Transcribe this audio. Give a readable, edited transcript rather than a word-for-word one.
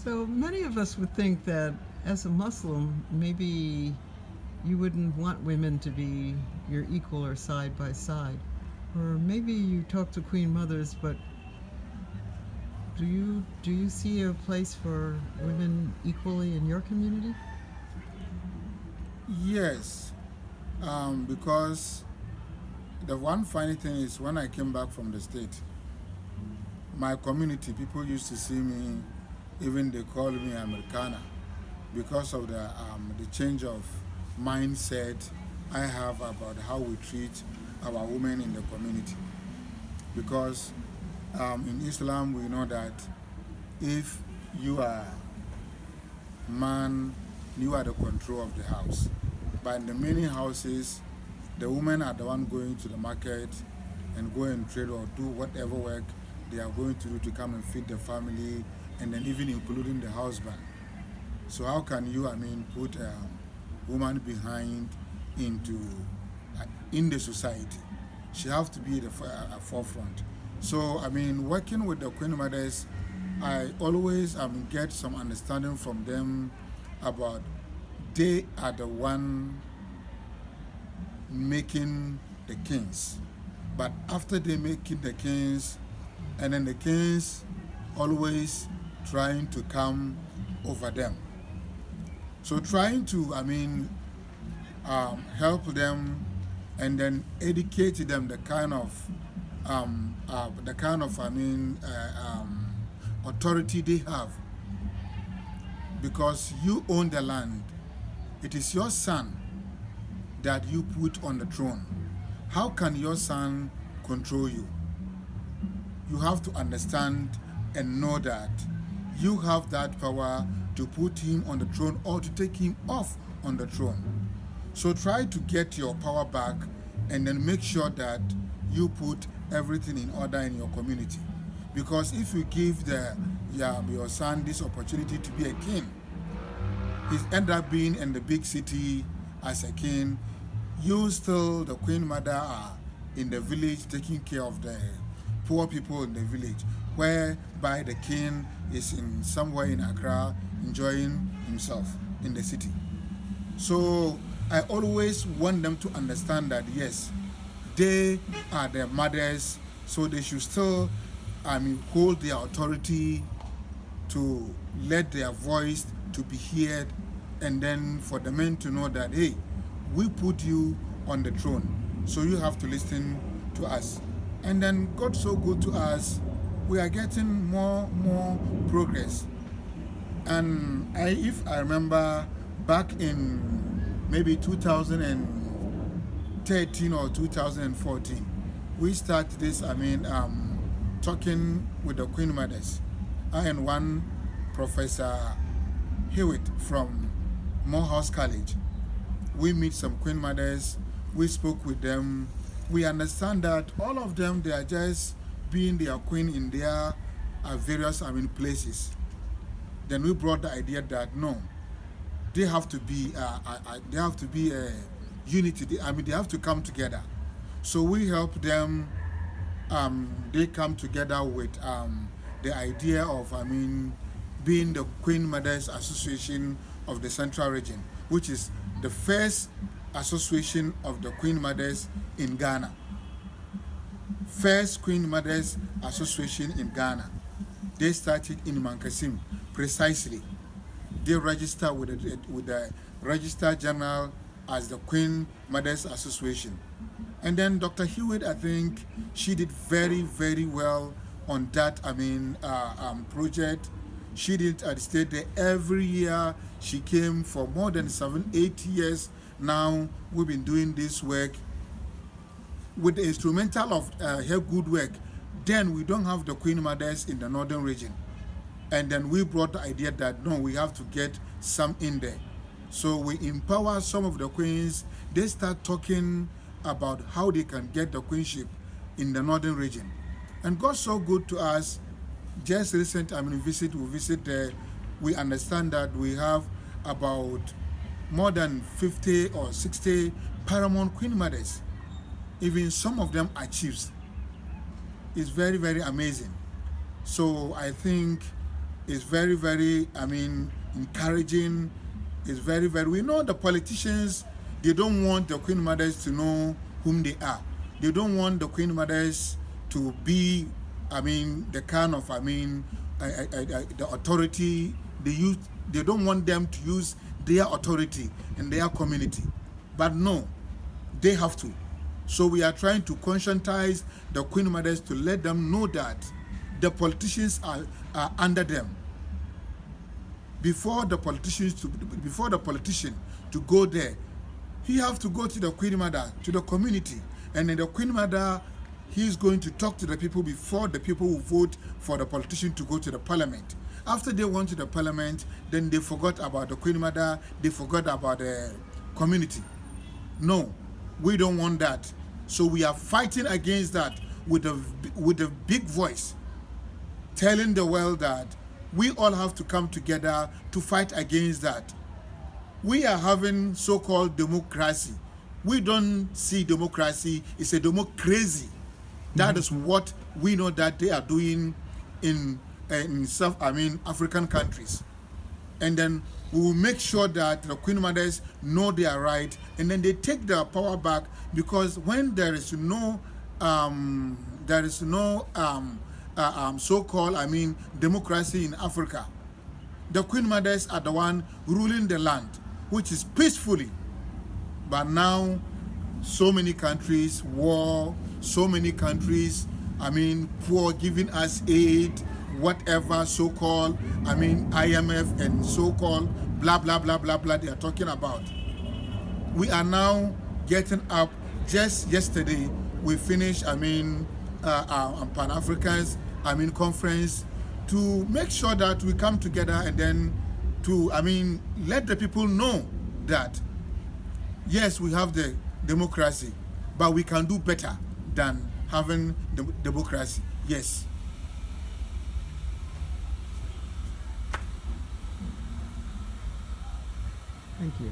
So many of us would think that as a Muslim, maybe you wouldn't want women to be your equal or side by side. Or maybe you talk to queen mothers, but do you see a place for women equally in your community? Yes, because the one funny thing is when I came back from the state, my community people used to see me, even they call me Americana, because of the change of mindset I have about how we treat our women in the community. Because in Islam we know that if you are man, you are the control of the house. But in the many houses, the women are the one going to the market and go and trade or do whatever work they are going to do to come and feed the family, and then even including the husband. So how can you, put a woman behind into in the society? She have to be at the forefront. So working with the Queen Mothers, I always get some understanding from them about they are the one making the kings. But after they making the kings, and then the kings always trying to come over them. So trying to, help them and then educate them the kind of, authority they have, because you own the land. It is your son that you put on the throne. How can your son control you? You have to understand and know that you have that power to put him on the throne or to take him off on the throne. So try to get your power back and then make sure that you put everything in order in your community. Because if you give your son this opportunity to be a king, he's end up being in the big city as a king. You still, the queen mother, are in the village taking care of the poor people in the village, whereby the king is in somewhere in Accra enjoying himself in the city. So I always want them to understand that yes, they are their mothers, so they should still hold their authority to let their voice to be heard, and then for the men to know that hey, we put you on the throne, so you have to listen to us. And then God so good to us, we are getting more progress. And if I remember back in maybe 2013 or 2014, we started this. Talking with the Queen Mothers. I and one Professor Hewitt from Morehouse College. We meet some Queen Mothers. We spoke with them. We understand that all of them, they are just being their queen in their various places. Then we brought the idea that no, they have to be a unity. They have to come together. So we help them. They come together with the idea of being the Queen Mothers Association of the Central Region, which is the first association of the Queen Mothers in Ghana. First Queen Mothers Association in Ghana. They started in Mankasim, precisely. They registered with the Register General as the Queen Mothers Association. And then Dr. Hewitt, I think she did very, very well on that project. She did stay there every year. She came for more than 7-8 years now. We've been doing this work with the instrumental of her good work. Then we don't have the Queen Mothers in the northern region. And then we brought the idea that no, we have to get some in there. So we empower some of the queens. They start talking about how they can get the queenship in the northern region. And God's so good to us. Just recent we visit there. We understand that we have about more than 50 or 60 paramount Queen Mothers. Even some of them are chiefs. It's very, very amazing. So I think is very, very, encouraging. It's very, very, we know the politicians, they don't want the Queen Mothers to know whom they are. They don't want the Queen Mothers to be, the kind of, the authority they use. They don't want them to use their authority in their community. But no, they have to. So we are trying to conscientize the Queen Mothers to let them know that the politicians are under them. Before the politician to go there, he have to go to the Queen Mother, to the community, and then the Queen Mother, he's going to talk to the people before the people will vote for the politician to go to the parliament. After they went to the parliament, then they forgot about the Queen Mother, they forgot about the community. No, we don't want that. So we are fighting against that with a big voice, telling the world that we all have to come together to fight against that. We are having so-called democracy. We don't see democracy, it's a democracy. That is what we know that they are doing in African countries. And then we will make sure that the Queen Mothers know they are right, and then they take their power back, because when there is no so-called democracy in Africa, the Queen Mothers are the one ruling the land, which is peacefully. But now, so many countries, war, so many countries, poor, giving us aid, whatever, so-called, IMF and so-called blah, blah, blah, blah, blah they are talking about. We are now getting up. Just yesterday, we finished, Pan-Africans, conference, to make sure that we come together and then to, let the people know that, yes, we have the democracy, but we can do better than having the democracy. Yes. Thank you.